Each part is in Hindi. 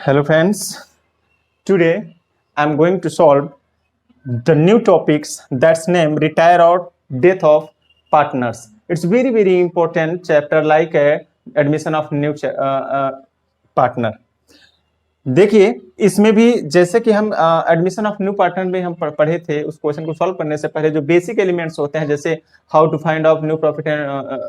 Hello friends, today I am going to solve the new topics that's named retire or death of partners. It's very important chapter like admission of new partner. देखिए इसमें भी जैसे कि हम एडमिशन ऑफ न्यू पार्टनर में हम पढ़े थे, उस क्वेश्चन को सॉल्व करने से पहले जो बेसिक एलिमेंट्स होते हैं जैसे how to find out new profit and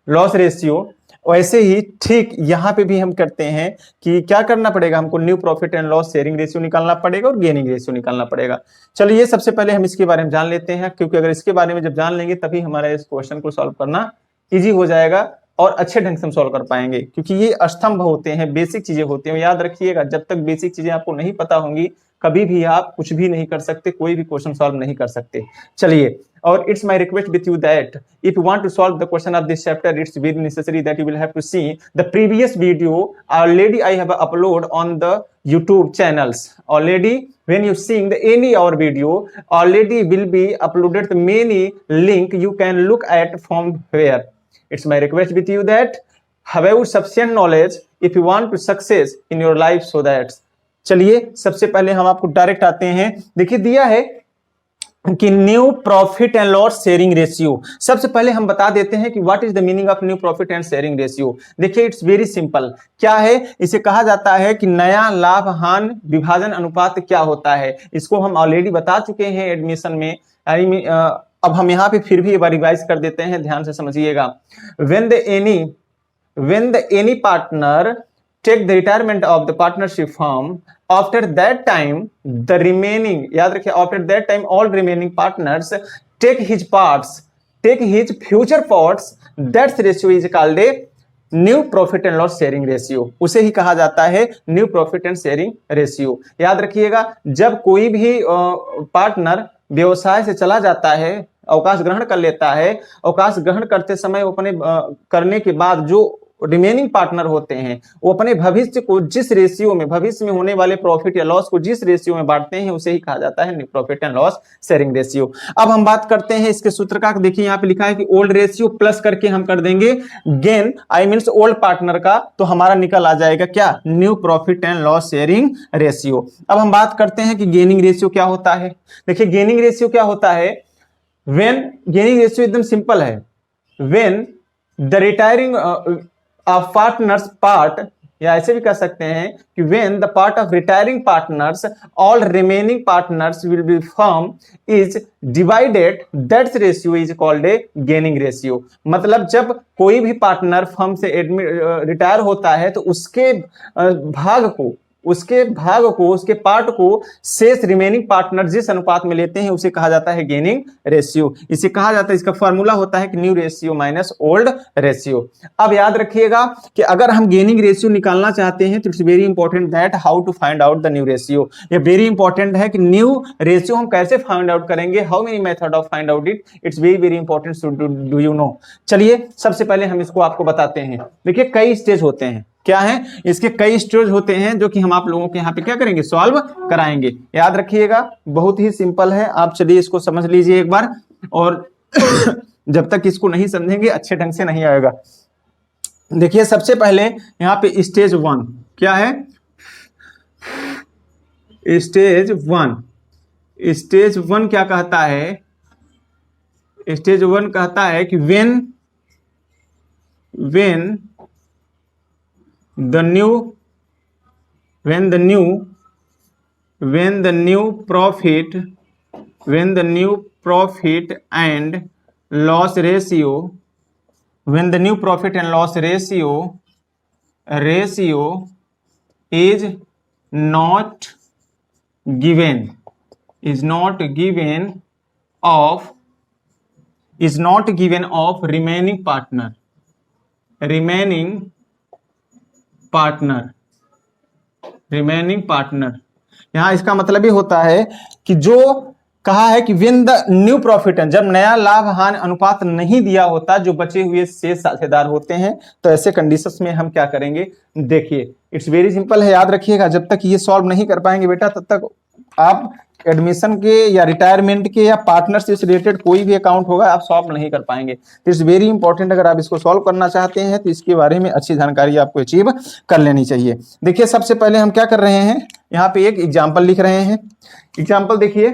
loss ratio, वैसे ही ठीक यहाँ पे भी हम करते हैं कि क्या करना पड़ेगा, हमको new profit and loss sharing ratio निकालना पड़ेगा और गेनिंग रेशियो निकालना पड़ेगा। चलिए सबसे पहले हम इसके बारे में जान लेते हैं, क्योंकि अगर इसके बारे में जब जान लेंगे तभी हमारा इस क्वेश्चन को सॉल्व करना इजी हो जाएगा और अच्छे ढंग से हम सॉल्व कर पाएंगे, क्योंकि ये स्तंभ होते हैं, बेसिक चीजें होती हैं। याद रखिएगा, जब तक बेसिक चीजें आपको नहीं पता होंगी कभी भी आप कुछ भी नहीं कर सकते, कोई भी क्वेश्चन सॉल्व नहीं कर सकते। चलिए, और it's my request with you that if you want to solve the question of this chapter, it's very necessary that you will have to see the previous video. Already I have upload on the YouTube channels. Already when you seeing the any our video, already will be uploaded the many link you can look at from where. It's my request with you that have you sufficient knowledge if you want to success in your life, so that चलिए सबसे पहले हम आपको डायरेक्ट आते हैं। देखिए दिया है कि new profit and loss sharing ratio. सबसे पहले हम बता देते हैं कि what is the meaning of new profit and sharing ratio. देखिए इट्स वेरी सिंपल। क्या है, इसे कहा जाता है कि नया लाभ हानि विभाजन अनुपात क्या होता है। इसको हम ऑलरेडी बता चुके हैं एडमिशन में, अब हम यहाँ पे फिर भी एक बार रिवाइज कर देते हैं, ध्यान से समझिएगा। when the any partner take the retirement of the partnership firm, after that time the remaining, याद रखिए, after that time all remaining partners take his future parts, that ratio is called a new profit and loss sharing ratio. उसे ही कहा जाता है new profit and sharing ratio. याद रखिएगा, जब कोई भी पार्टनर व्यवसाय से चला जाता है, अवकाश ग्रहण कर लेता है, अवकाश ग्रहण करते समय अपने करने के बाद जो रिमेनिंग पार्टनर होते हैं वो अपने भविष्य को जिस रेशियो में, भविष्य में होने वाले प्रॉफिट या लॉस को जिस रेशियो में बांटते हैं, उसे ही कहा जाता है new profit and loss sharing ratio. अब हम बात करते हैं इसके सूत्र का। देखिए यहाँ पे लिखा है कि ओल्ड रेशियो प्लस करके हम कर देंगे गेन, आई मींस ओल्ड पार्टनर का, तो हमारा निकल आ जाएगा क्या, new profit and loss sharing ratio. अब हम बात करते हैं कि गेनिंग रेशियो क्या होता है। देखिए गेनिंग रेशियो क्या होता है, गेनिंग रेशियो एकदम सिंपल है। When the retiring of partners part, या ऐसे भी कह सकते हैं कि when the part of retiring partners all remaining partners will be firm is divided, that ratio is called a gaining ratio। मतलब जब कोई भी पार्टनर फर्म से रिटायर होता है तो उसके उसके पार्ट को शेष रिमेनिंग पार्टनर जिस अनुपात में लेते हैं उसे कहा जाता है गेनिंग रेशियो। इसे कहा जाता है, इसका फॉर्मूला होता है कि new ratio minus old ratio. अब याद रखिएगा कि अगर हम गेनिंग रेशियो निकालना चाहते हैं तो it's very important that how to find out the new ratio. ये वेरी इंपॉर्टेंट है कि न्यू रेशियो हम कैसे फाइंड आउट करेंगे, how many method of find out it, it's very important, so do you know. चलिए सबसे पहले हम इसको आपको बताते हैं। देखिए कई स्टेज होते हैं, क्या है, इसके कई स्टेज होते हैं जो कि हम आप लोगों के यहाँ पे क्या करेंगे, सॉल्व कराएंगे। याद रखिएगा बहुत ही सिंपल है, आप चलिए इसको समझ लीजिए एक बार, और जब तक इसको नहीं समझेंगे अच्छे ढंग से नहीं आएगा। देखिए सबसे पहले यहाँ पे स्टेज 1 क्या है, स्टेज 1 क्या कहता है, स्टेज 1 कहता है कि when the new profit and loss ratio is not given of remaining partner. यहां इसका मतलब ये होता है कि जो कहा है कि व्हेन द न्यू प्रॉफिट, जब नया लाभ हानि अनुपात नहीं दिया होता, जो बचे हुए शेष साझेदार होते हैं, तो ऐसे कंडीशंस में हम क्या करेंगे। देखिए इट्स वेरी सिंपल है, याद रखिएगा, जब तक ये सॉल्व नहीं कर पाएंगे बेटा तब तक आप एडमिशन के या रिटायरमेंट के या पार्टनर से रिलेटेड कोई भी अकाउंट होगा आप सॉल्व नहीं कर पाएंगे। तो इट्स वेरी इंपॉर्टेंट, अगर आप इसको सॉल्व करना चाहते हैं तो इसके बारे में अच्छी जानकारी आपको अचीव कर लेनी चाहिए। देखिए सबसे पहले हम क्या कर रहे हैं, यहाँ पे एक एग्जाम्पल लिख रहे हैं। एग्जाम्पल देखिए,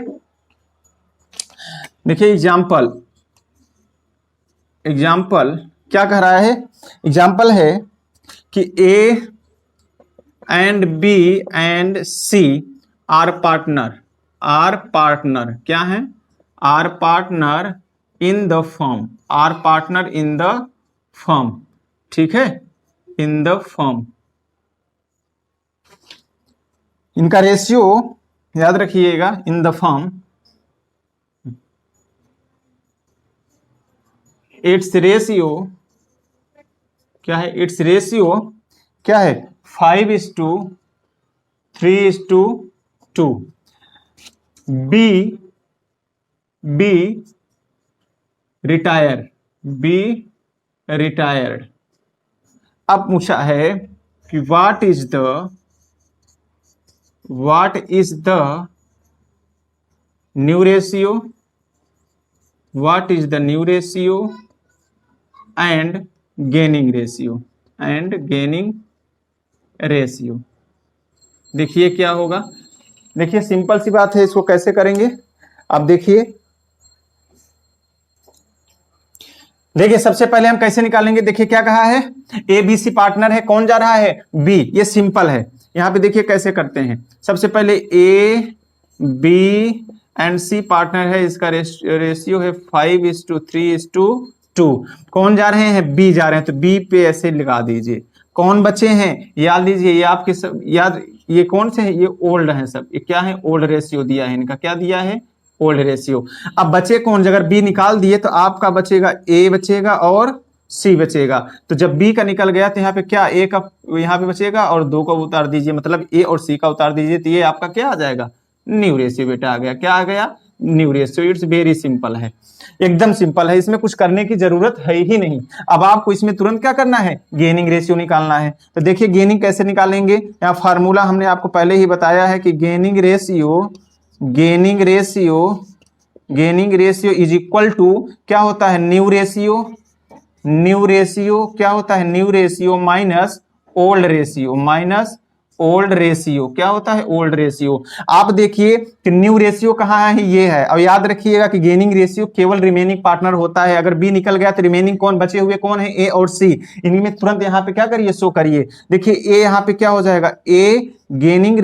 एग्जाम्पल क्या कह रहा है, एग्जाम्पल है कि A and B and C are partner, क्या है, are partner in the firm, are partner in the firm, ठीक है, इन द फर्म। इनका रेशियो याद रखिएगा, in the firm it's ratio क्या है, इट्स रेशियो क्या है, 5:3:2। B retired. अब पूछा है कि what is the new ratio, and gaining ratio. देखिए क्या होगा, देखिए सिंपल सी बात है, इसको कैसे करेंगे आप देखिए सबसे पहले हम कैसे निकालेंगे। देखिए क्या कहा है, ए बी सी पार्टनर है, कौन जा रहा है, बी, ये सिंपल है। यहां पे देखिए कैसे करते हैं, सबसे पहले A B and C partner है, इसका रेशियो है 5:3:2। कौन जा रहे हैं, बी जा रहे हैं, तो बी पे ऐसे लगा दीजिए। कौन बचे हैं, याद लीजिए, ये आपके सब याद, ये कौन से हैं, ये ओल्ड हैं सब, ये क्या है, ओल्ड रेशियो दिया है इनका, क्या दिया है, ओल्ड रेशियो। अब बचे कौन, अगर बी निकाल दिए तो आपका बचेगा ए बचेगा और सी बचेगा। तो जब बी का निकल गया तो यहाँ पे क्या, ए का यहाँ पे बचेगा और 2 का उतार दीजिए, मतलब ए और सी का उतार दीजिए, तो ये आपका क्या आ जाएगा, न्यू रेशियो बेटा आ गया। क्या आ गया, new ratio. It's very simple है, एकदम सिंपल है, इसमें कुछ करने की जरूरत है ही नहीं। अब आपको इसमें तुरंत क्या करना है, गेनिंग रेशियो निकालना है। तो देखिए गेनिंग कैसे निकालेंगे, यहाँ फार्मूला हमने आपको पहले ही बताया है कि gaining ratio is equal to क्या होता है, न्यू रेशियो क्या होता है, new ratio minus old ratio, क्या होता है, ओल्ड रेशियो। आप देखिए कि न्यू रेशियो कहाँ है, ये है। अब याद रखिएगा कि गेनिंग रेशियो केवल रिमेनिंग पार्टनर होता है, अगर बी निकल गया तो रिमेनिंग कौन बचे हुए कौन है, ए और सी। इनमें तुरंत यहाँ पे क्या करिए, शो करिए। देखिए ए यहाँ पे क्या हो जाएगा, ए गेनिंग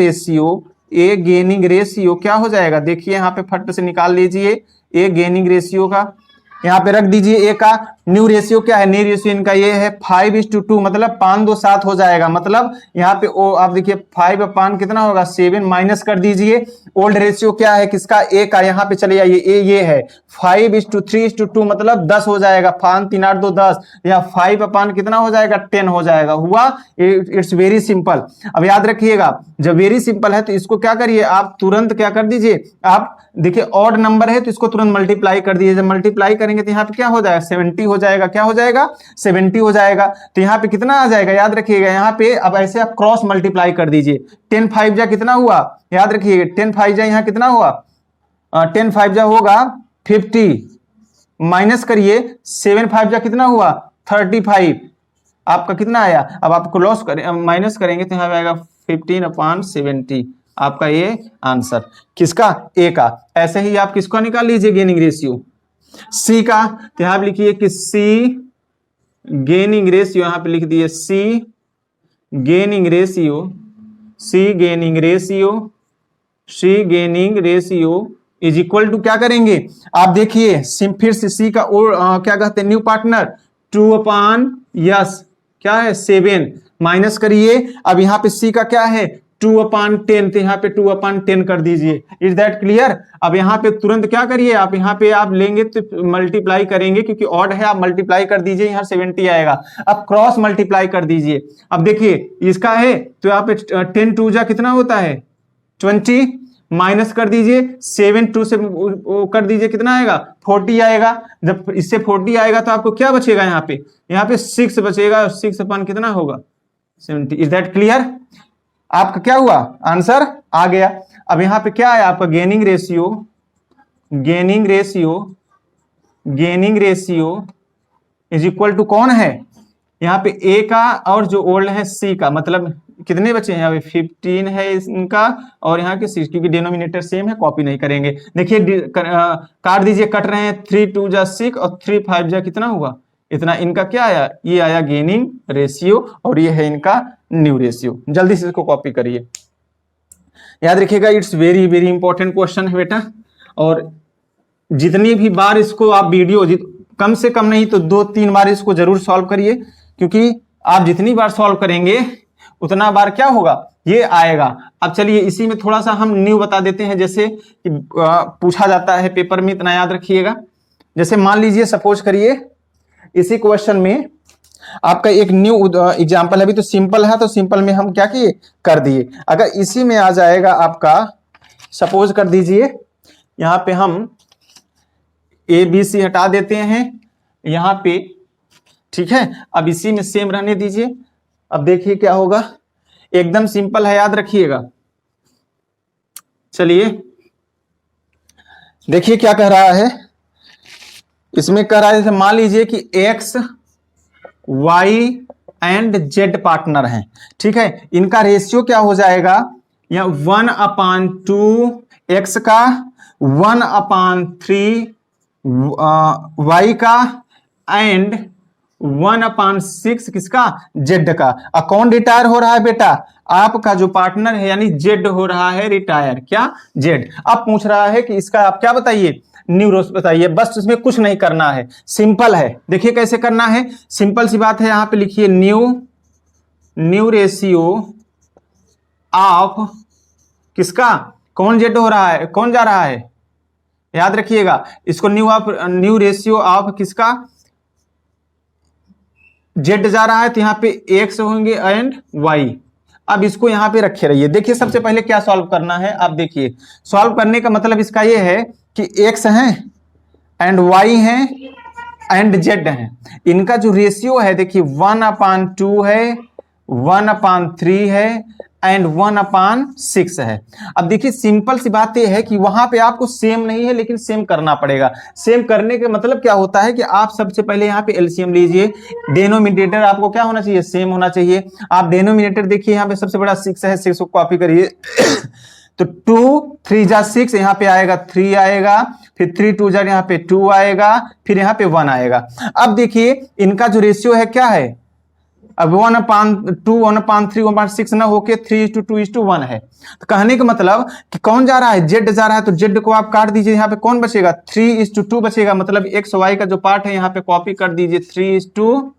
रेशियो क्या हो जाएगा, देखिए यहाँ पे फट से निकाल लीजिए, ए गेनिंग रेशियो का यहाँ पे रख दीजिए, ए का न्यू रेशियो क्या है, न्यू रेशियो इनका ये है 5:2, मतलब 5:2:7 हो जाएगा। मतलब यहाँ पे ओ आप देखिए 5 और 5 कितना होगा, 7, माइनस कर दीजिए। ओल्ड रेशियो क्या है किसका, ए का, यहाँ पे चले जाइए, ए ये है 5:3:2, मतलब 10 हो जाएगा, 5 3 8 2 10, यहाँ 5 और 5 कितना हो जाएगा, 10 हो जाएगा, हुआ। It's very simple. अब याद रखिएगा जब वेरी सिंपल है तो इसको क्या करिए, आप तुरंत क्या कर दीजिए, आप देखिए ऑड नंबर है तो इसको तुरंत मल्टीप्लाई कर दीजिए। जब मल्टीप्लाई करेंगे तो यहाँ पे क्या हो जाएगा, 70 हो जाएगा, क्या हो जाएगा, 70 हो जाएगा। तो यहाँ पे कितना आ जाएगा, याद रखिएगा, यहाँ पे अब ऐसे आप क्रॉस मल्टीप्लाई कर दीजिए। 10 5 जा कितना हुआ, याद रखिएगा 10 5 जा यहाँ कितना हुआ, 10 5 जा होगा 50, माइनस करिए 7 5 जा कितना हुआ 35, आपका कितना आया। अब आपको लॉस करें, माइनस करेंगे तो यहाँ आएगा 15/70, आपका ये आंसर किसका, ए का। ऐसे ही आप किसका निकाल लीजिए, गेनिंग रेशियो, सी का। तो यहां पे लिखिए कि सी गेनिंग रेशियो, यहां पे लिख दिए C gaining ratio is equal to क्या करेंगे, आप देखिए फिर से सी का क्या कहते हैं, न्यू पार्टनर 2/यस क्या है 7, माइनस करिए। अब यहाँ पे सी का क्या है 2/10, तो यहाँ पे 2/10 कर दीजिए। Is that clear. अब यहाँ पे तुरंत क्या करिए, आप यहाँ पे आप लेंगे तो मल्टीप्लाई करेंगे, क्योंकि ऑड है, आप मल्टीप्लाई कर दीजिए, यहाँ 70 आएगा। अब क्रॉस मल्टीप्लाई कर दीजिए। अब देखिए इसका है तो यहाँ पे 10 2 जा कितना होता है 20, माइनस कर दीजिए 7 2 से कर दीजिए, कितना आएगा 40 आएगा। जब इससे 40 आएगा तो आपको क्या बचेगा, यहाँ पे 6 बचेगा, 6/, कितना होगा 70। Is that clear. आपका क्या हुआ, आंसर आ गया। अब यहाँ पे क्या है आपका gaining ratio, gaining ratio, gaining ratio is equal to कौन है यहाँ पे ए का और जो ओल्ड है सी का, मतलब कितने बचे हैं यहाँ पे 15 है इनका और यहाँ के 6, क्योंकि डिनोमिनेटर सेम है, कॉपी नहीं करेंगे। देखिए काट दीजिए, कट रहे हैं, 3 2 जा 6 और 3 5 जा कितना हुआ इतना, इनका क्या आया, ये आया गेनिंग रेशियो और ये है इनका न्यू रेशियो। जल्दी से इसको कॉपी करिए, याद रखिएगा, it's very very important question है बेटा। और जितनी भी बार इसको आप वीडियो कम से कम नहीं तो 2-3 बार इसको जरूर सॉल्व करिए, क्योंकि आप जितनी बार सॉल्व करेंगे उतना बार क्या होगा, ये आएगा। अब चलिए इसी में थोड़ा सा हम न्यू बता देते हैं, जैसे कि पूछा जाता है पेपर में, इतना याद रखिएगा। जैसे मान लीजिए सपोज करिए इसी क्वेश्चन में आपका एक न्यू एग्जांपल है, अभी तो सिंपल है तो सिंपल में हम क्या किए कर दिए। अगर इसी में आ जाएगा आपका, सपोज कर दीजिए यहाँ पे हम ए बी सी हटा देते हैं यहाँ पे, ठीक है। अब इसी में सेम रहने दीजिए। अब देखिए क्या होगा, एकदम सिंपल है, याद रखिएगा। चलिए देखिए क्या कह रहा है, इसमें कह रहा है जैसे मान लीजिए कि X Y and Z partner हैं, ठीक है। इनका रेशियो क्या हो जाएगा, या 1/2 एक्स का, 1/3 वाई का एंड 1/6 किसका, जेड का। अब कौन रिटायर हो रहा है बेटा, आपका जो पार्टनर है यानी जेड हो रहा है रिटायर, क्या, जेड। अब पूछ रहा है कि इसका आप क्या बताइए, न्यू रेशियो बताइए। बस इसमें कुछ नहीं करना है, सिंपल है। देखिए कैसे करना है, सिंपल सी बात है। यहां पे लिखिए न्यू रेशियो ऑफ किसका, कौन जेड हो रहा है, कौन जा रहा है, याद रखिएगा इसको, न्यू रेशियो ऑफ किसका, जेड जा रहा है, तो यहाँ पे एक्स होंगे एंड वाई। अब इसको यहाँ पे रखे रहिए। देखिए सबसे पहले क्या सॉल्व करना है, आप देखिए सॉल्व करने का मतलब इसका ये है कि एक्स है एंड वाई है एंड जेड है, इनका जो रेशियो है देखिए 1/2 है, 1/3 है एंड 1/6 है। अब देखिए सिंपल सी बात यह है कि वहां पे आपको सेम नहीं है, लेकिन सेम करना पड़ेगा। सेम करने के मतलब क्या होता है कि आप सबसे पहले यहाँ पे एलसीएम लीजिए, डेनोमिनेटर आपको क्या होना चाहिए, सेम होना चाहिए। आप डेनोमिनेटर देखिए यहाँ पे सबसे बड़ा 6 है, 6 को कॉपी करिए तो 2 3 जा 6, यहाँ पे आएगा 3 आएगा, फिर 3 2 जा यहाँ पे 2 आएगा, फिर यहाँ पे 1 आएगा। अब देखिए इनका जो रेशियो है क्या है, अब 1/2 1/3 1/6 ना होके 3:2:1 है। तो कहने का मतलब कि कौन जा रहा है, जेड जा रहा है, तो जेड को आप काट दीजिए, यहाँ पे कौन बचेगा, 3:2 बचेगा। मतलब एक्स वाई का जो पार्ट है यहाँ पे कॉपी कर दीजिए 3:2।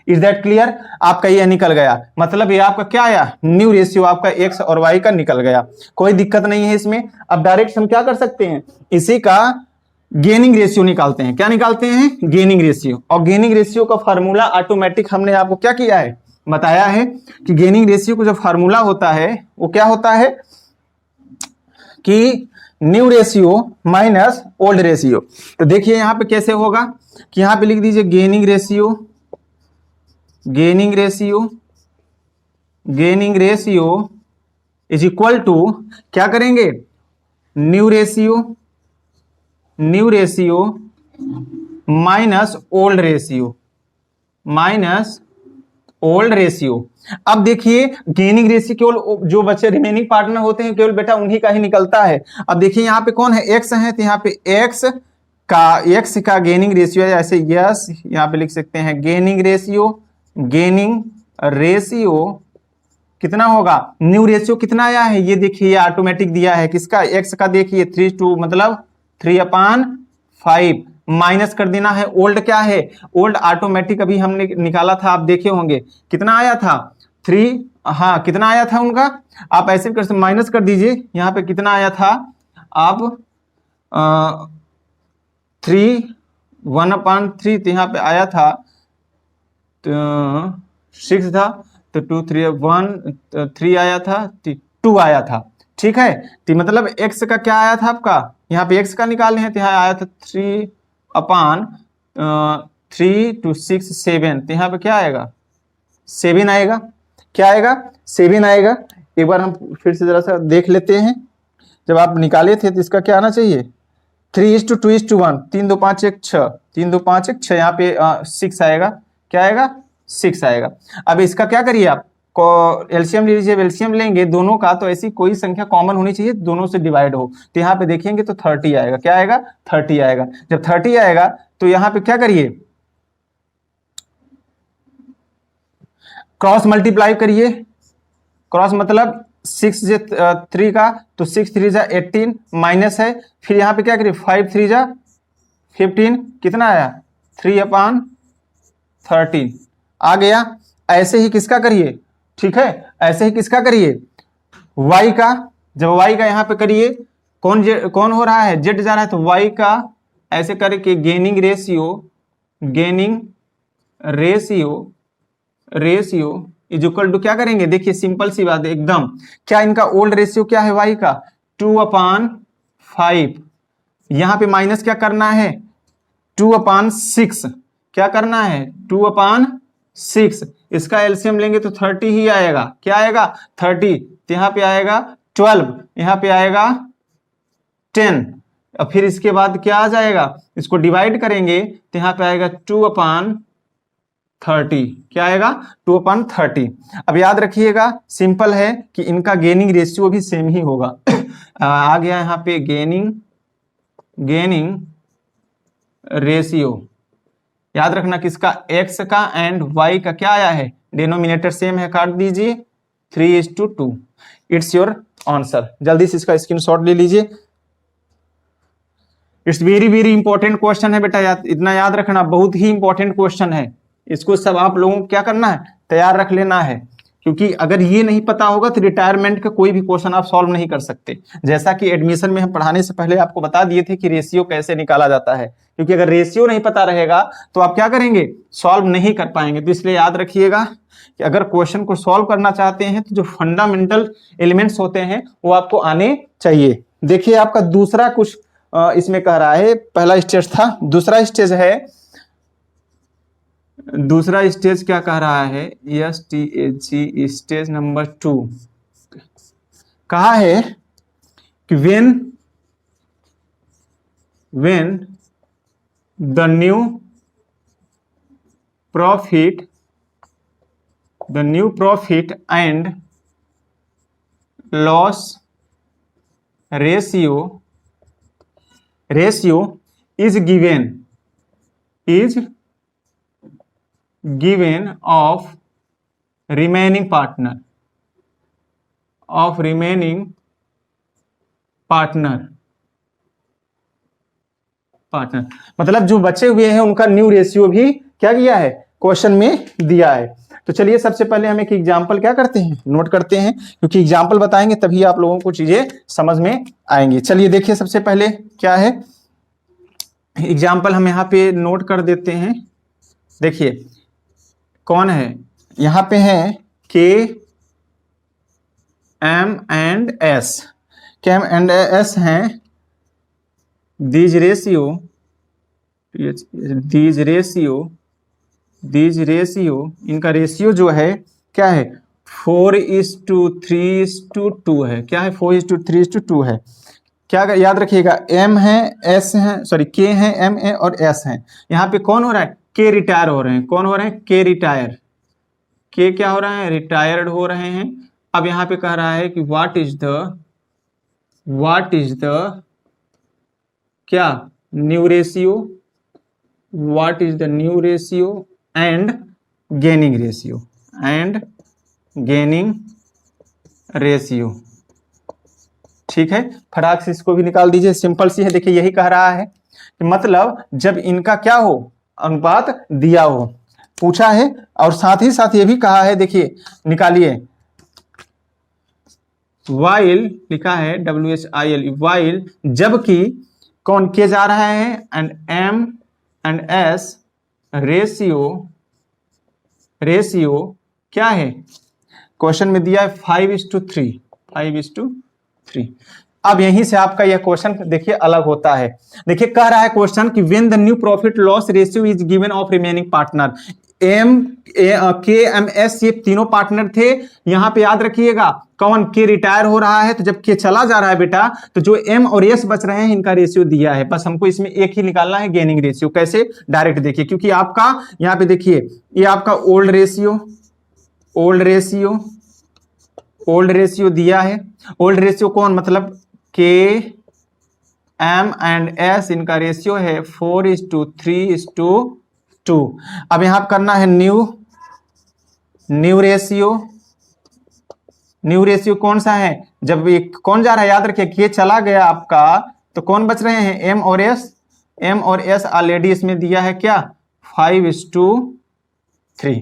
इज दैट क्लियर, आपका ये निकल गया, मतलब ये आपका क्या आया, न्यू रेशियो आपका एक्स और वाई का निकल गया, कोई दिक्कत नहीं है इसमें। अब डायरेक्ट हम क्या कर सकते हैं, इसी का गेनिंग रेशियो निकालते हैं। क्या निकालते हैं, गेनिंग रेशियो। और गेनिंग रेशियो का फार्मूला ऑटोमेटिक हमने आपको क्या किया है, बताया है कि गेनिंग रेशियो का जो फार्मूला होता है वो क्या होता है कि new ratio minus old ratio. तो देखिए यहां पे कैसे होगा कि यहां पे लिख दीजिए gaining ratio, gaining ratio, gaining ratio is equal to क्या करेंगे, new ratio, new ratio minus old ratio, minus old ratio. अब देखिए गेनिंग रेशियो केवल जो बच्चे रिमेनिंग पार्टनर होते हैं केवल बेटा उन्हीं का ही निकलता है। अब देखिए यहाँ पे कौन है, एक्स है, तो यहाँ पे एक्स का गेनिंग रेशियो है, ऐसे यस यहाँ पे लिख सकते हैं गेनिंग रेशियो, गेनिंग रेशियो कितना होगा, न्यू रेशियो कितना आया है, ये देखिए ऑटोमेटिक दिया है किसका, एक्स का। देखिए 3:2 मतलब 3/5 माइनस कर देना है। ओल्ड क्या है, ओल्ड ऑटोमेटिक अभी हमने निकाला था, आप देखे होंगे कितना आया था 3, हाँ कितना आया था उनका, आप ऐसे कर माइनस कर दीजिए, यहाँ पे कितना आया था आप 3 1/3, तो यहाँ पे आया था तो 6 था, तो 2 3 1 3 आया था, 2 आया था, ठीक है। तो मतलब x का क्या आया था आपका, यहाँ पे x का निकालने हैं, तो यहाँ आया था 3/3 to 6 7, तो यहाँ पे क्या आएगा 7 आएगा, क्या आएगा 7 आएगा। एक बार हम फिर से जरा सा देख लेते हैं, जब आप निकाले थे तो इसका क्या आना चाहिए 3:2:1, 3 2 5 1 6, 3 2 5 1 6, यहाँ पे 6 आएगा, क्या आएगा 6 आएगा। अब इसका क्या करिए आप एलसीएम ले लीजिए, एलसीएम लेंगे दोनों का तो ऐसी कोई संख्या कॉमन होनी चाहिए दोनों से डिवाइड हो, तो यहाँ पे देखेंगे तो 30 आएगा, क्या आएगा 30 आएगा। जब 30 आएगा तो यहाँ पे क्या करिए क्रॉस मल्टीप्लाई करिए, क्रॉस मतलब 6 जे 3 का तो 6 3 जा 18 माइनस है, फिर यहाँ पे क्या करिए 5 3 जा 15, कितना आया 3/13 आ गया। ऐसे ही किसका करिए, ठीक है, ऐसे ही किसका करिए y का, जब y का यहाँ पे करिए कौन हो रहा है z जा रहा है तो y का ऐसे करके gaining ratio is equal to क्या करेंगे, देखिए सिंपल सी बात है एकदम, क्या इनका ओल्ड रेशियो क्या है y का 2/5, यहां पे माइनस क्या करना है 2/6, क्या करना है 2/6, इसका एलसीएम लेंगे तो 30 ही आएगा, क्या आएगा 30, तो यहाँ पे आएगा 12, यहाँ पे आएगा 10, और फिर इसके बाद क्या आ जाएगा, इसको डिवाइड करेंगे तो यहाँ पे आएगा 2/30, क्या आएगा 2/30। अब याद रखिएगा सिंपल है कि इनका गेनिंग रेशियो भी सेम ही होगा आ गया यहाँ पे गेनिंग रेशियो, याद रखना किसका x का एंड y का क्या आया है, डिनोमिनेटर सेम है, काट दीजिए 3:2, इट्स योर आंसर। जल्दी से इसका स्क्रीनशॉट ले लीजिए, it's very very important question है बेटा, इतना याद रखना, बहुत ही इंपॉर्टेंट क्वेश्चन है, इसको सब आप लोगों को क्या करना है तैयार रख लेना है, क्योंकि अगर ये नहीं पता होगा तो रिटायरमेंट का कोई भी क्वेश्चन आप सॉल्व नहीं कर सकते। जैसा कि एडमिशन में हम पढ़ाने से पहले आपको बता दिए थे कि रेशियो कैसे निकाला जाता है, क्योंकि अगर रेशियो नहीं पता रहेगा तो आप क्या करेंगे सॉल्व नहीं कर पाएंगे। तो इसलिए याद रखिएगा कि अगर क्वेश्चन को सॉल्व करना चाहते हैं तो जो फंडामेंटल एलिमेंट्स होते हैं वो आपको आने चाहिए। देखिए आपका दूसरा कुछ इसमें कह रहा है, पहला स्टेज था, दूसरा स्टेज है, दूसरा स्टेज क्या कह रहा है STAG स्टेज नंबर 2 कहा है कि when the new profit and loss ratio is given of remaining partner मतलब जो बचे हुए हैं उनका न्यू रेशियो भी क्या किया है क्वेश्चन में दिया है। तो चलिए सबसे पहले हम एक एग्जांपल क्या करते हैं नोट करते हैं, क्योंकि एग्जांपल बताएंगे तभी आप लोगों को चीजें समझ में आएंगी। चलिए देखिए सबसे पहले क्या है एग्जांपल, हम यहाँ पे नोट कर देते हैं। देखिए कौन है यहाँ पे है KM and S हैं, these ratio इनका रेशियो जो है क्या है 4:3:2 है, क्या है 4:3:2 है। क्या याद रखिएगा M है S है सॉरी K है M है और S है। यहाँ पे कौन हो रहा है K रिटायर हो रहे हैं, कौन हो रहे हैं K रिटायर, K क्या हो रहा है रिटायर्ड हो रहे हैं। अब यहाँ पे कह रहा है कि व्हाट इज द क्या new ratio, what is the new ratio and gaining ratio, ठीक है। फटाक से इसको भी निकाल दीजिए, सिंपल सी है। देखिए यही कह रहा है कि मतलब जब इनका क्या हो अनुपात दिया हो पूछा है, और साथ ही साथ ये भी कहा है, देखिए निकालिए वाइल लिखा है WHIL वाइल, जबकि कौन के जा रहा है and M and S ratio क्या है क्वेश्चन में दिया है 5:3। अब यहीं से आपका यह क्वेश्चन देखिए अलग होता है। देखिए कह रहा है क्वेश्चन कि when the new profit loss ratio is given of remaining partner, M K M S ये तीनों पार्टनर थे। यहां पे याद रखिएगा कौन के रिटायर हो रहा है, तो जब के चला जा रहा है बेटा तो जो एम और एस बच रहे हैं इनका रेशियो दिया है, बस हमको इसमें एक ही निकालना है गेनिंग रेशियो। कैसे? डायरेक्ट देखिए, क्योंकि आपका यहां पे देखिए ये आपका ओल्ड रेशियो दिया है। ओल्ड रेशियो कौन? मतलब के एम एंड एस इनका रेशियो है 4:3:2। अब यहां करना है न्यू रेशियो कौन सा है? जब एक कौन जा रहा है याद रखिए, के चला गया आपका तो कौन बच रहे हैं? एम और एस ऑलरेडी इसमें दिया है क्या? 5:3।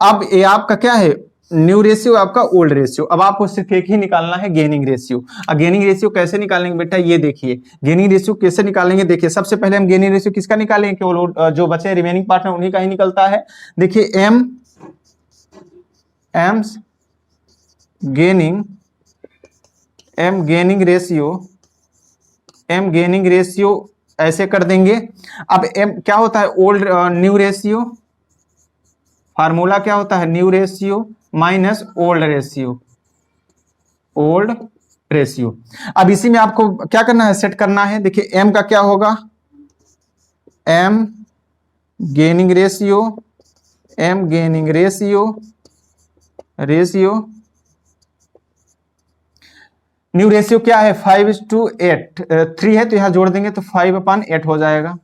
अब ये आपका क्या है? न्यू रेशियो आपका ओल्ड रेशियो। अब आपको सिर्फ एक ही निकालना है गेनिंग रेशियो। अब गेनिंग रेशियो कैसे निकालेंगे बेटा? ये देखिए गेनिंग रेशियो कैसे निकालेंगे। देखिए सबसे पहले हम गेनिंग रेशियो किसका निकालेंगे? केवल जो बचे रिमेनिंग पार्टनर उन्हीं का ही निकलता है। देखिए एम गेनिंग रेशियो ऐसे कर देंगे। अब एम क्या होता है? ओल्ड न्यू रेशियो, फार्मूला क्या होता है? New ratio minus old ratio. अब इसी में आपको क्या करना है? सेट करना है। देखिए एम का क्या होगा? M gaining ratio new ratio क्या है? 5:8। 3 है तो यहां जोड़ देंगे तो 5/8 हो जाएगा।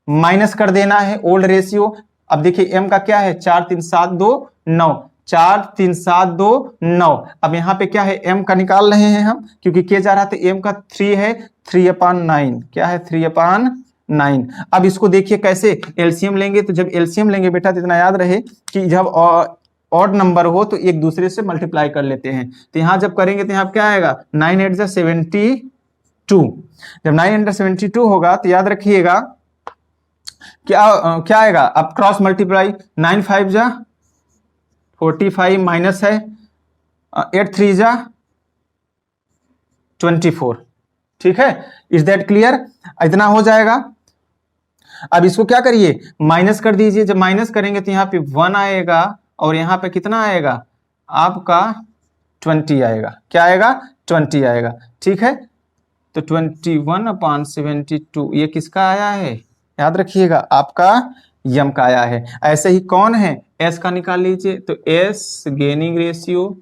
माइनस कर देना है ओल्ड रेशियो। अब देखिए एम का क्या है? 4 3 7 2 9। 4 3 7 2 9। अब यहां पे क्या है? एम का निकाल रहे हैं हम, क्योंकि के जा रहा था एम का 3 है 3/9। क्या है? 3/9। अब इसको देखिए कैसे एलसीएम लेंगे। तो जब एलसीएम लेंगे बेटा तो इतना याद रहे कि जब ऑड नंबर हो तो एक दूसरे से मल्टीप्लाई कर लेते हैं। तो यहां जब करेंगे तो यहां क्या आएगा? 9 8 72। जब 9 8 72 होगा तो याद रखिएगा क्या आएगा? अब क्रॉस मल्टीप्लाई 9 5 45 माइनस है 8 3 24। ठीक है, इज दैट क्लियर? इतना हो जाएगा। अब इसको क्या करिए? माइनस कर दीजिए। जब माइनस करेंगे तो यहाँ पे 1 आएगा और यहाँ पे कितना आएगा? आपका 20 आएगा। क्या आएगा? 20 आएगा। ठीक है, तो 21/72 ये किसका आया है? याद रखिएगा आपका यम का आया है। ऐसे ही कौन है? एस का निकाल लीजिए। तो एस गेनिंग रेशियो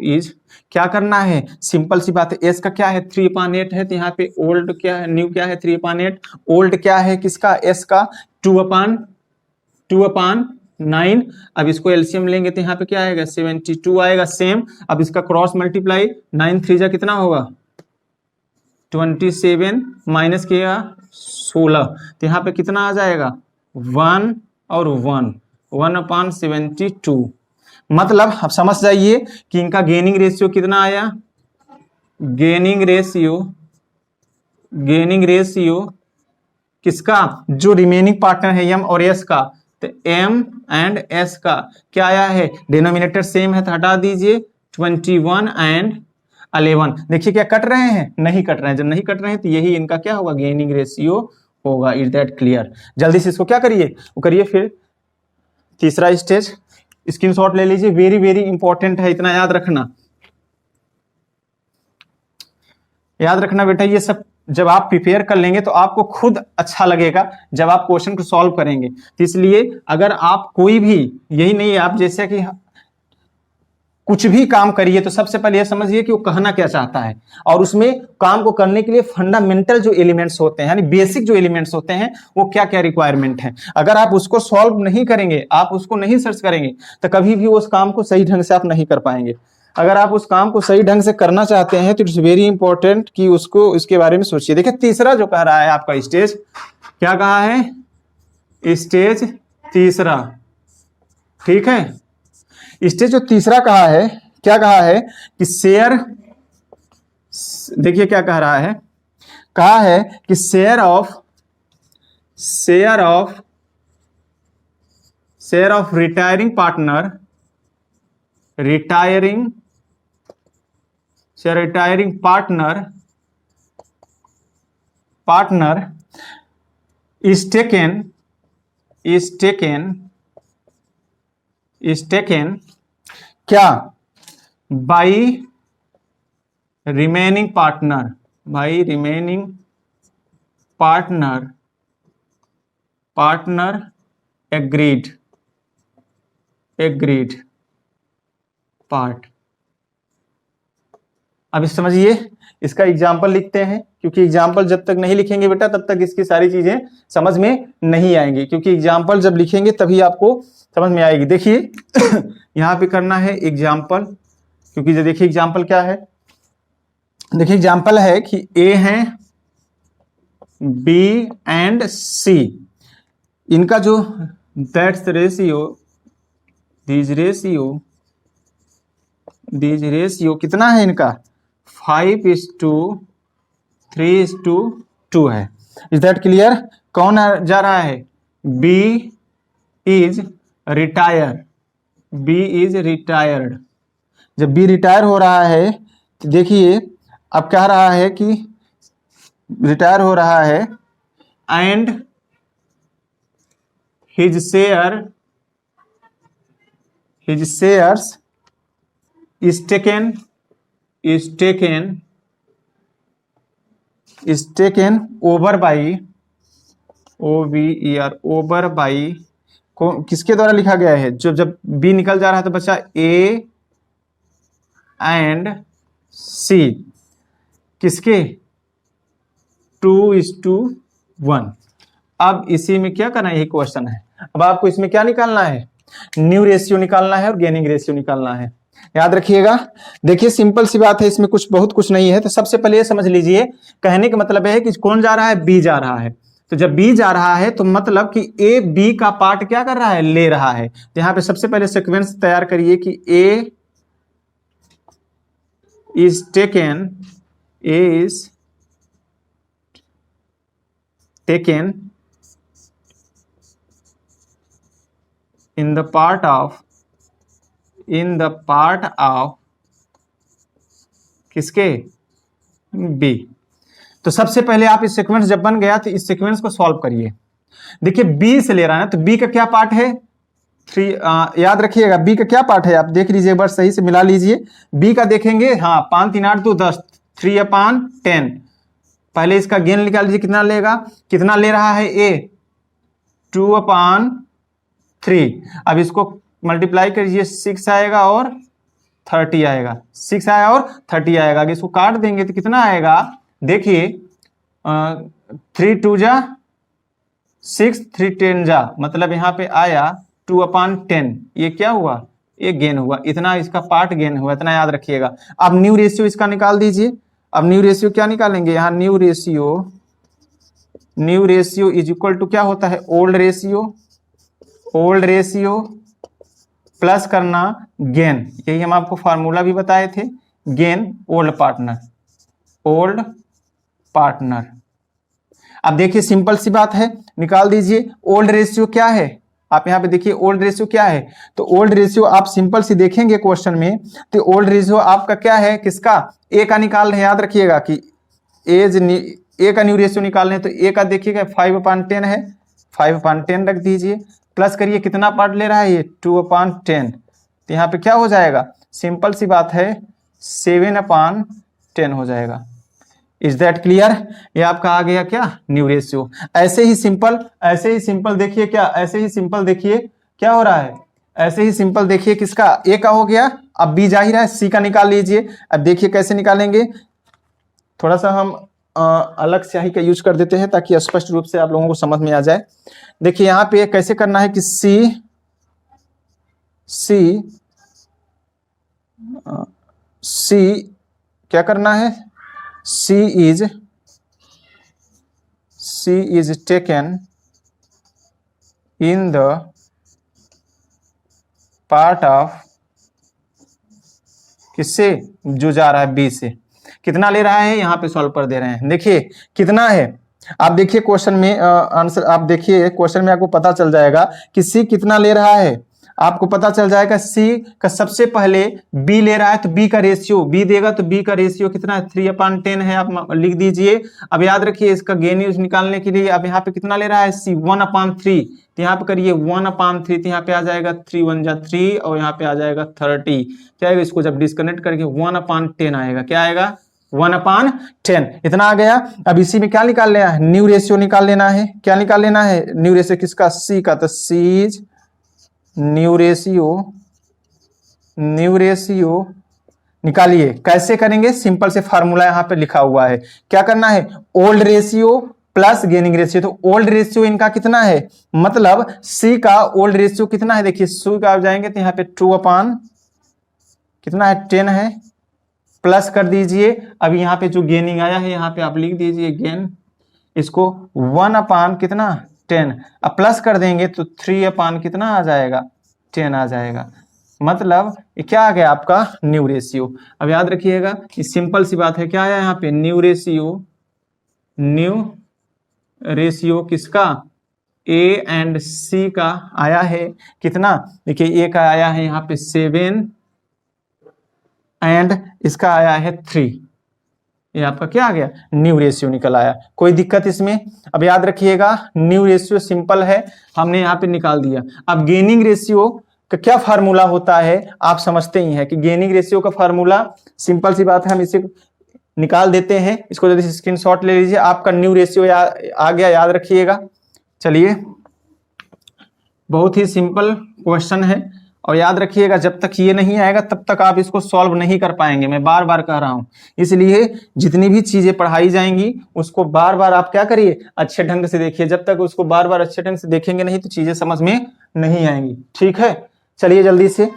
इज क्या करना है? सिंपल सी बात है। एस का क्या है? 3/8 है तो यहाँ पे ओल्ड क्या है? न्यू क्या है? 3/8। ओल्ड क्या है किसका? एस का 2/9। अब इसको एलसीएम लेंगे तो यहाँ पे क्या आएगा? 72 आएगा सेम। अब इसका क्रॉस मल्टीप्लाई 9 3 कितना होगा? 27 माइनस किया 16 तो यहाँ पे कितना आ जाएगा? 1 और 1/72। मतलब आप समझ जाइए कि इनका गेनिंग रेशियो कितना आया? गेनिंग रेशियो किसका? जो रिमेनिंग पार्टनर है एम और एस का, तो एम एंड एस का क्या आया है? डिनोमिनेटर सेम है तो हटा दीजिए 21 and 11। देखिए क्या कट रहे हैं? नहीं कट रहे हैं। जब नहीं कट रहे हैं तो यही इनका क्या होगा? गेनिंग रेशियो होगा। Is that clear? जल्दी से इसको क्या करिए? वो करिए। फिर तीसरा स्टेज स्क्रीनशॉट ले लीजिए, वेरी वेरी इंपॉर्टेंट है, इतना याद रखना बेटा। ये सब जब आप प्रिपेयर कर लेंगे तो आपको खुद अच्छा लगेगा जब आप क्वेश्चन को सॉल्व करेंगे। तो इसलिए अगर आप कोई भी, यही नहीं है आप जैसे कि कुछ भी काम करिए तो सबसे पहले यह समझिए कि वो कहना क्या चाहता है, और उसमें काम को करने के लिए फंडामेंटल जो एलिमेंट्स होते हैं यानी बेसिक जो एलिमेंट्स होते हैं वो क्या क्या रिक्वायरमेंट है। अगर आप उसको सॉल्व नहीं करेंगे, आप उसको नहीं सर्च करेंगे तो कभी भी उस काम को सही ढंग से आप नहीं कर पाएंगे। अगर आप उस काम को सही ढंग से करना चाहते हैं तो इट्स वेरी इंपॉर्टेंट कि उसको इसके बारे में सोचिए। देखिए तीसरा जो कह रहा है आपका स्टेज, क्या कहा है? स्टेज तीसरा। ठीक है, स्टेज जो तीसरा कहा है, क्या कहा है कि शेयर, देखिए क्या कह रहा है, कहा है कि share of retiring partner is taken क्या by remaining partner agreed part। अब इस समझिए, इसका एग्जाम्पल लिखते हैं, क्योंकि एग्जाम्पल जब तक नहीं लिखेंगे बेटा तब तक इसकी सारी चीजें समझ में नहीं आएंगी, क्योंकि एग्जाम्पल जब लिखेंगे तभी आपको समझ में आएगी। देखिए यहाँ पे करना है एग्जाम्पल, क्योंकि जो देखिए एग्जाम्पल क्या है, देखिए एग्जाम्पल है कि ए है, बी एंड सी, इनका जो दैट्स रेशियो कितना है इनका 5:3:2 है। Is that clear? कौन जा रहा है? B is retired. जब बी रिटायर हो रहा है तो देखिए अब कह रहा है कि रिटायर हो रहा है and his shares is taken over by over by किसके द्वारा लिखा गया है? जब बी निकल जा रहा है तो बच्चा ए एंड सी किसके 2:1। अब इसी में क्या करना है, यही क्वेश्चन है। अब आपको इसमें क्या निकालना है? न्यू रेशियो निकालना है और गेनिंग रेशियो निकालना है। याद रखिएगा। देखिए सिंपल सी बात है, इसमें बहुत कुछ नहीं है। तो सबसे पहले ये समझ लीजिए, कहने का मतलब है कि कौन जा रहा है? बी जा रहा है। तो जब बी जा रहा है तो मतलब कि ए बी का पार्ट क्या कर रहा है? ले रहा है। तो यहाँ पे सबसे पहले सीक्वेंस तैयार करिए कि A is taken in the part of किसके? बी। तो सबसे पहले आप इस सीक्वेंस जब बन गया तो इस सीक्वेंस को सॉल्व करिए। देखिए बी से ले रहा है ना, तो बी का क्या पार्ट है? 3। याद रखिएगा बी का क्या पार्ट है, आप देख लीजिए एक बार सही से मिला लीजिए। बी का देखेंगे, हाँ 5 3 8 2 10 3/10। पहले इसका गेन निकाल लीजिए, कितना लेगा? कितना ले रहा है ए? 2/3। अब इसको मल्टीप्लाई करिए, 6 आएगा और 30 आएगा। 6 आया और 30 आएगा। अगर इसको काट देंगे तो कितना आएगा? देखिए 3 2 जा 6, 3 10 जा, मतलब यहाँ पे आया 2/10। ये क्या हुआ? ये गेन हुआ। इतना इसका पार्ट गेन हुआ, इतना याद रखिएगा। अब न्यू रेशियो इसका निकाल दीजिए। अब न्यू रेशियो क्या निकालेंगे? यहाँ new ratio is equal to क्या होता है? ओल्ड रेशियो प्लस करना गेन। यही हम आपको फार्मूला भी बताए थे, गेन ओल्ड पार्टनर। अब देखिए सिंपल सी बात है, निकाल दीजिए। ओल्ड रेशियो क्या है? आप यहाँ पे देखिए ओल्ड रेशियो क्या है। तो ओल्ड रेशियो आप सिंपल सी देखेंगे क्वेश्चन में, तो ओल्ड रेशियो आपका क्या है? किसका? ए का निकाल रहे हैं। याद रखिएगा कि ए का न्यू रेशियो निकाल रहे हैं, तो ए का देखिएगा 5/10 है, 5/10 रख दीजिए। प्लस करिए, कितना पार्ट ले रहा है ये? 2/10। तो यहाँ पे क्या हो जाएगा? सिंपल सी बात है 7/10 हो जाएगा। Is that clear? ये आपका आ गया क्या? New ratio. ऐसे ही सिंपल देखिए क्या, ऐसे ही सिंपल देखिए क्या हो रहा है। ऐसे ही सिंपल देखिए किसका? ए का हो गया। अब बी जा ही रहा है, सी का निकाल लीजिए। अब देखिए कैसे निकालेंगे, थोड़ा सा हम अलग स्याही का यूज कर देते हैं ताकि स्पष्ट रूप से आप लोगों को समझ में आ जाए। देखिए यहाँ पे कैसे करना है कि सी क्या करना है? C is taken in the part of किससे? जो जा रहा है B से। कितना ले रहा है? यहाँ पे सॉल्व कर दे रहे हैं। देखिए कितना है, आप देखिए क्वेश्चन में आंसर, आप देखिए क्वेश्चन में आपको पता चल जाएगा कि C कितना ले रहा है। आपको पता चल जाएगा सी का सबसे पहले बी ले रहा है तो बी का रेशियो बी देगा, तो बी का रेशियो कितना है 3/10 है, आप लिख दीजिए। अब याद रखिए इसका गेन यूज निकालने के लिए अब यहाँ पे कितना ले रहा है सी 1/3, तो यहाँ पे करिए 1/3, तो यहाँ पे आ जाएगा 3 1 जा 3 और यहाँ पे आ जाएगा 30, क्या आएगा इसको जब डिस्कनेक्ट करके 1/10 आएगा, क्या आएगा 1/10, इतना आ गया। अब इसी में क्या निकाल लेना है न्यू रेशियो निकाल लेना है, क्या निकाल लेना है न्यू रेशियो किसका सी का, तो सीज न्यू रेशियो निकालिए। कैसे करेंगे सिंपल से फार्मूला यहाँ पे लिखा हुआ है, क्या करना है old ratio plus gaining ratio, तो ओल्ड रेशियो इनका कितना है मतलब सी का ओल्ड रेशियो कितना है, देखिए सी का आप जाएंगे तो यहाँ पे 2 कितना है 10 है, प्लस कर दीजिए। अब यहाँ पे जो गेनिंग आया है यहाँ पे आप लिख दीजिए गेन, इसको 1 कितना 10, अब प्लस कर देंगे तो 3 कितना आ जाएगा 10 आ जाएगा, मतलब ये क्या आ गया आपका न्यू रेशियो। अब याद रखिएगा ये सिंपल सी बात है, क्या आया यहाँ पे न्यू रेशियो किसका ए एंड सी का आया है कितना, देखिए ए का आया है यहाँ पे 7 एंड इसका आया है 3, ये आपका क्या आ गया न्यू रेशियो निकल आया। कोई दिक्कत इसमें? अब याद रखिएगा न्यू रेशियो सिंपल है, हमने यहाँ पे निकाल दिया। अब गेनिंग रेशियो का क्या फार्मूला होता है आप समझते ही हैं कि गेनिंग रेशियो का फार्मूला सिंपल सी बात है, हम इसे निकाल देते हैं, इसको जल्दी स्क्रीनशॉट ले लीजिए। आपका न्यू रेशियो आ गया, याद रखिएगा। चलिए बहुत ही सिंपल क्वेश्चन है और याद रखिएगा जब तक ये नहीं आएगा तब तक आप इसको सॉल्व नहीं कर पाएंगे, मैं बार बार कह रहा हूं। इसलिए जितनी भी चीजें पढ़ाई जाएंगी उसको बार बार आप क्या करिए अच्छे ढंग से देखिए, जब तक उसको बार बार अच्छे ढंग से देखेंगे नहीं तो चीजें समझ में नहीं आएंगी, ठीक है। चलिए जल्दी से,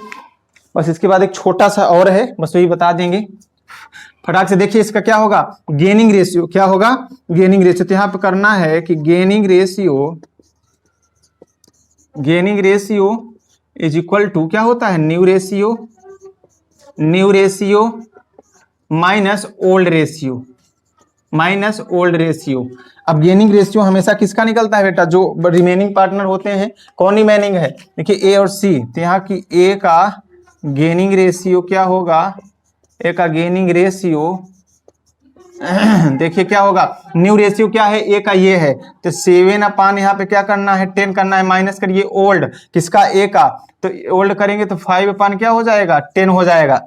बस इसके बाद एक छोटा सा और है, बस वही बता देंगे फटाक से। देखिए इसका क्या होगा गेनिंग रेशियो, क्या होगा गेनिंग रेशियो, तो यहां पर करना है कि gaining ratio is equal to क्या होता है new ratio minus old ratio. अब गेनिंग रेशियो हमेशा किसका निकलता है बेटा, जो रिमेनिंग पार्टनर होते हैं। कौन रिमेनिंग है, देखिए ए और सी, तो यहाँ की ए का गेनिंग रेशियो क्या होगा, ए का गेनिंग रेशियो देखिए क्या होगा न्यू रेशियो क्या है ए का ये है, तो 7 यहाँ पे क्या करना है 10 करना है, माइनस करिए ओल्ड किसका ए का, तो ओल्ड करेंगे तो 5 क्या हो जाएगा 10 हो जाएगा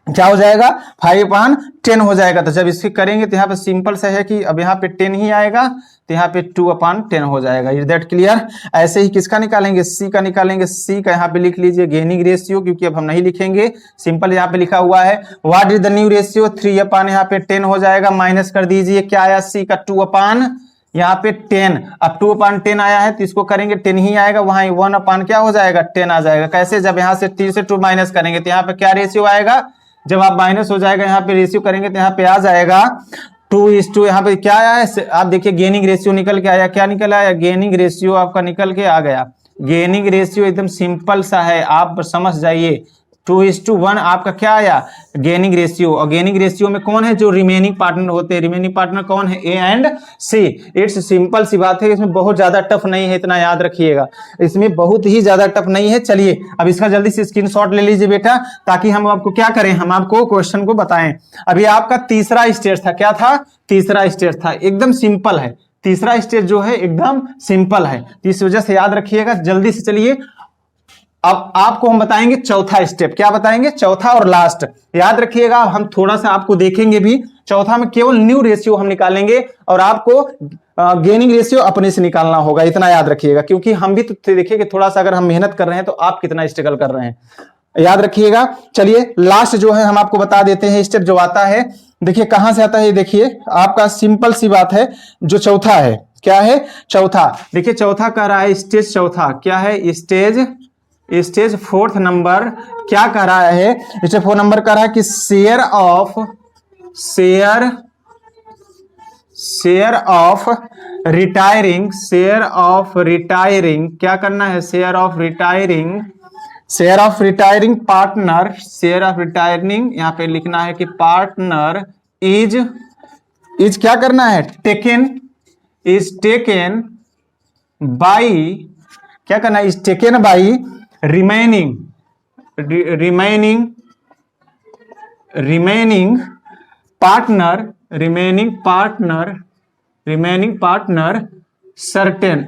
क्या हो जाएगा 5/10 हो जाएगा। तो जब इसकी करेंगे तो यहाँ पे सिंपल सा है कि अब यहाँ पे 10 ही आएगा, तो यहाँ पे 2/10 हो जाएगा। Is that clear? ऐसे ही किसका निकालेंगे सी का निकालेंगे, सी का यहाँ पे लिख लीजिए गेनिंग रेशियो, क्योंकि अब हम नहीं लिखेंगे, सिंपल यहाँ पे लिखा हुआ है what is the new ratio 3/, यहाँ पे 10 हो जाएगा, माइनस कर दीजिए क्या आया सी का 2/, यहाँ पे 10, अब 2/10 आया है तो इसको करेंगे 10 ही आएगा, वहां 1/, क्या हो जाएगा 10 आ जाएगा। कैसे, जब यहाँ से 3 से 2 माइनस करेंगे तो यहाँ पे क्या रेशियो आएगा, जब आप माइनस हो जाएगा यहाँ पे रेशियो करेंगे तो यहाँ पे आ जाएगा 2:2। यहाँ पे क्या आया है आप देखिए गेनिंग रेशियो निकल के आया, क्या निकल आया गेनिंग रेशियो आपका निकल के आ गया। गेनिंग रेशियो एकदम सिंपल सा है, आप समझ जाइए 2:1 आपका क्या आया गेनिंग रेशियो। और गेनिंग रेशियो में कौन है, जो रिमेनिंग पार्टनर होते हैं, रिमेनिंग पार्टनर कौन है A and C. It's simple सी बात है, इसमें बहुत ज्यादा टफ नहीं है, इतना याद रखिएगा, इसमें बहुत ही ज्यादा टफ नहीं है। चलिए अब इसका जल्दी से स्क्रीनशॉट ले लीजिए बेटा, ताकि हम आपको क्या करें, हम आपको क्वेश्चन को बताएं। अभी आपका तीसरा स्टेज था, क्या था तीसरा स्टेज था, एकदम सिंपल है, तीसरा स्टेज जो है एकदम सिंपल है, इस वजह से याद रखिएगा जल्दी से। चलिए अब आपको हम बताएंगे चौथा स्टेप, क्या बताएंगे चौथा और लास्ट, याद रखिएगा। हम थोड़ा सा आपको देखेंगे भी, चौथा में केवल न्यू रेशियो हम निकालेंगे और आपको गेनिंग रेशियो अपने से निकालना होगा, इतना याद रखिएगा, क्योंकि हम भी तो देखिए कि थोड़ा सा अगर हम मेहनत कर रहे हैं तो आप कितना स्ट्रगल कर रहे हैं, याद रखिएगा। चलिए लास्ट जो है हम आपको बता देते हैं स्टेप जो आता है, देखिए कहां से आता है, देखिए आपका सिंपल सी बात है, जो चौथा है क्या है चौथा, देखिए चौथा कह रहा है स्टेज चौथा क्या है, स्टेज फोर्थ नंबर क्या कह रहा है, स्टेज 4 नंबर कह रहा है कि शेयर ऑफ रिटायरिंग क्या करना है, share of retiring partner, share of retiring यहाँ पे लिखना है कि पार्टनर इज क्या करना है टेकन बाई, क्या करना है is taken by remaining certain,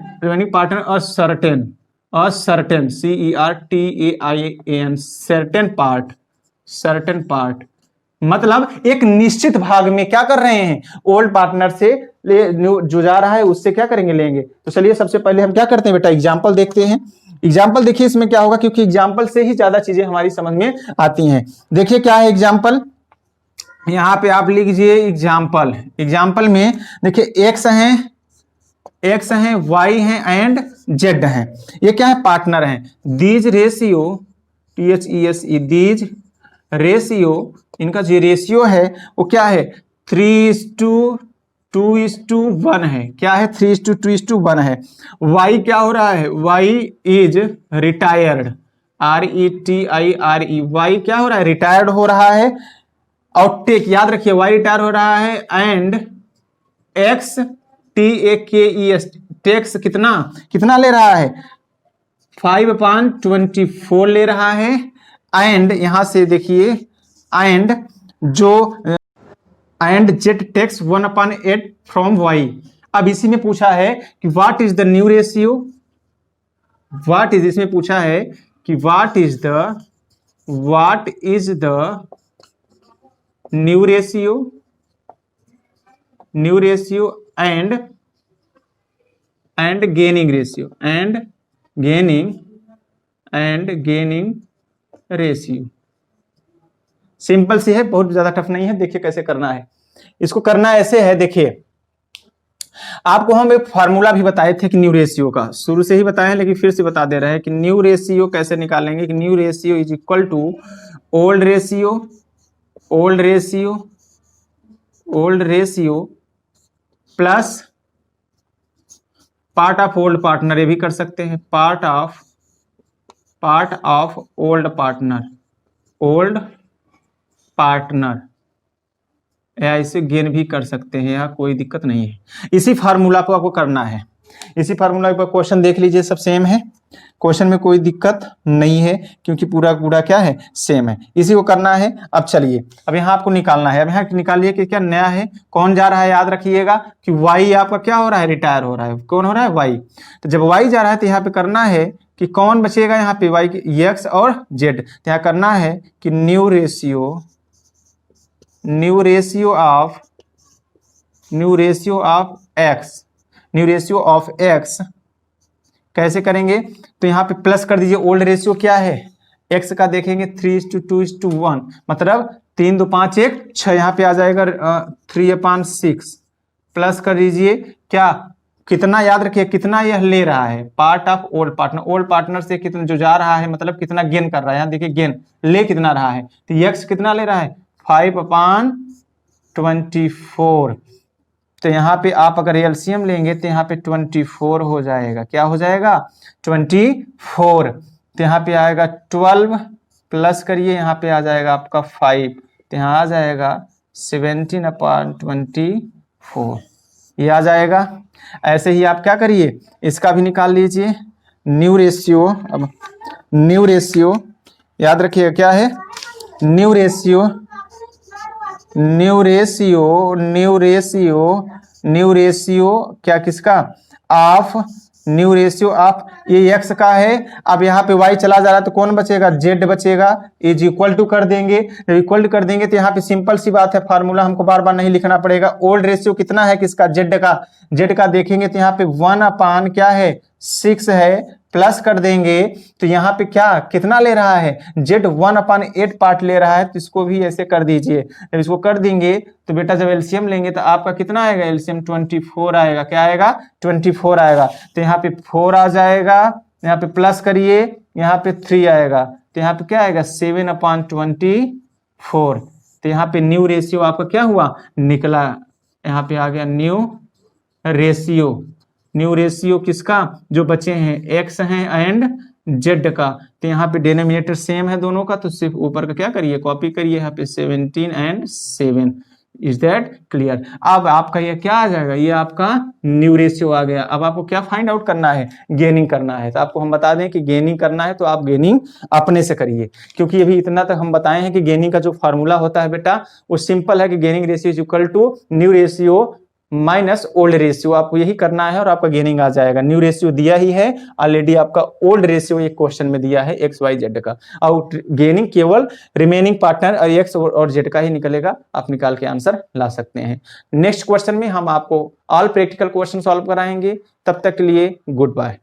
ascertain CERTAIN, certain part मतलब एक निश्चित भाग में क्या कर रहे हैं, ओल्ड पार्टनर से जो जा रहा है उससे क्या करेंगे, लेंगे। तो चलिए सबसे पहले हम क्या करते हैं बेटा, एग्जाम्पल देखते हैं। एग्जाम्पल देखिए इसमें क्या होगा, क्योंकि एग्जाम्पल से ही ज्यादा चीजें हमारी समझ में आती हैं। देखिए क्या है एग्जाम्पल, यहां पे आप लिखिए एग्जाम्पल में देखिए एक्स हैं, वाई हैं एंड जेड हैं। ये क्या है, पार्टनर हैं। These ratio THESE, these ratio, इनका जो रेशियो है वो क्या है, 3:2:1 है। क्या है, 3:2:1 है। वाई क्या हो रहा है, Y is retired, RETIRE, Y क्या हो रहा है, रिटायर्ड हो रहा है। और टेक, याद रखिए वाई रिटायर हो रहा है। एंड एक्स TAKES, टेक्स कितना ले रहा है, 5/24 ले रहा है। एंड यहां से देखिए and Z takes 1/8 from Y. अब इसी में पूछा है कि what is the new ratio, इसमें पूछा है कि what is the new ratio and gaining ratio, gaining ratio. Simple सी है, बहुत ज्यादा टफ नहीं है। देखिए कैसे करना है, इसको करना ऐसे है। देखिए आपको हम एक फार्मूला भी बताए थे कि न्यू रेशियो का, शुरू से ही बताए, लेकिन फिर से बता दे रहे हैं कि न्यू रेशियो कैसे निकालेंगे, कि new ratio is equal to old ratio plus part of old partner, ये भी कर सकते हैं, पार्ट ऑफ ओल्ड पार्टनर, या इसे गेन भी कर सकते हैं, या कोई दिक्कत नहीं है। इसी फार्मूला को आपको करना है। इसी फार्मूला पर क्वेश्चन देख लीजिए, सब सेम है, क्वेश्चन में कोई दिक्कत नहीं है, क्योंकि पूरा क्या है, सेम है। इसी को करना है। अब चलिए, अब यहाँ आपको निकालना है। अब यहाँ निकालिए कि क्या नया है, कौन जा रहा है, याद रखिएगा कि वाई आपका क्या हो रहा है, रिटायर हो रहा है। कौन हो रहा है, वाई। तो जब वाई जा रहा है तो यहाँ पे करना है कि कौन बचेगा, यहाँ पे वाई, एक्स और जेड। तो यहाँ करना है कि न्यू रेशियो ऑफ एक्स कैसे करेंगे, तो यहाँ पे प्लस कर दीजिए। ओल्ड रेशियो क्या है, एक्स का देखेंगे 3:2:1, मतलब 3 2 5 1 6, यहाँ पे आ जाएगा 3/6। प्लस कर दीजिए क्या, कितना, याद रखिए कितना यह ले रहा है, पार्ट ऑफ ओल्ड पार्टनर से कितना जो जा रहा है, मतलब कितना गेन कर रहा है। यहाँ देखिए गेन ले कितना रहा है, तो एक्स कितना ले रहा है, 5/24। तो यहाँ पे आप अगर एलसीएम लेंगे तो यहाँ पे 24 हो जाएगा। क्या हो जाएगा, 24। तो यहाँ पे आएगा 12, प्लस करिए, यहाँ पे आ जाएगा आपका 5, तो यहाँ आ जाएगा 17/24, ये आ जाएगा। ऐसे ही आप क्या करिए, इसका भी निकाल लीजिए न्यू रेशियो। अब न्यू रेशियो याद रखिएगा क्या है, न्यू रेशियो क्या, किसका, ऑफ, न्यू रेशियो ऑफ, ये एक्स का है। अब यहाँ पे वाई चला जा रहा है तो कौन बचेगा, जेड बचेगा। इज इक्वल टू कर देंगे, जब इक्वल टू कर देंगे तो यहाँ पे सिंपल सी बात है, फार्मूला हमको बार बार नहीं लिखना पड़ेगा। ओल्ड रेशियो कितना है, किसका, जेड का देखेंगे तो यहाँ पे 1/, क्या है, 6 है। प्लस कर देंगे तो यहाँ पे क्या, कितना ले रहा है, जेड 1/8 पार्ट ले रहा है, तो इसको भी ऐसे कर दीजिए। जब इसको कर देंगे तो बेटा जब एलसीएम लेंगे तो आपका कितना आएगा, एलसीएम 24 आएगा। क्या आएगा, 24 आएगा। तो यहाँ पे 4 आ जाएगा, यहाँ पे प्लस करिए, यहाँ पे 3 आएगा, तो यहाँ पे क्या आएगा, 7/24। तो यहाँ पे न्यू रेशियो आपका क्या हुआ, निकला। यहाँ पे आ गया न्यू रेशियो किसका, जो बचे हैं एक्स हैं एंड जेड का। तो यहाँ पे डिनोमिनेटर सेम है दोनों का, तो सिर्फ ऊपर का क्या करिए, कॉपी करिए। यहाँ पे 17 और 7 इज दैट क्लियर? अब आपका ये क्या आ जाएगा, ये आपका न्यू रेशियो आ गया। अब आपको क्या फाइंड आउट करना है, गेनिंग करना है। तो आपको हम बता दें कि गेनिंग करना है तो आप गेनिंग अपने से करिए, क्योंकि अभी इतना तक हम बताए हैं कि गेनिंग का जो फॉर्मूला होता है बेटा वो सिंपल है कि gaining ratio is equal to new ratio minus old ratio. आपको यही करना है और आपका गेनिंग आ जाएगा। न्यू रेशियो दिया ही है ऑलरेडी, आपका ओल्ड रेशियो एक क्वेश्चन में दिया है एक्स वाई जेड का, और गेनिंग केवल रिमेनिंग पार्टनर और एक्स और जेड का ही निकलेगा। आप निकाल के आंसर ला सकते हैं। नेक्स्ट क्वेश्चन में हम आपको ऑल प्रैक्टिकल क्वेश्चन सॉल्व कराएंगे। तब तक के लिए गुड बाय।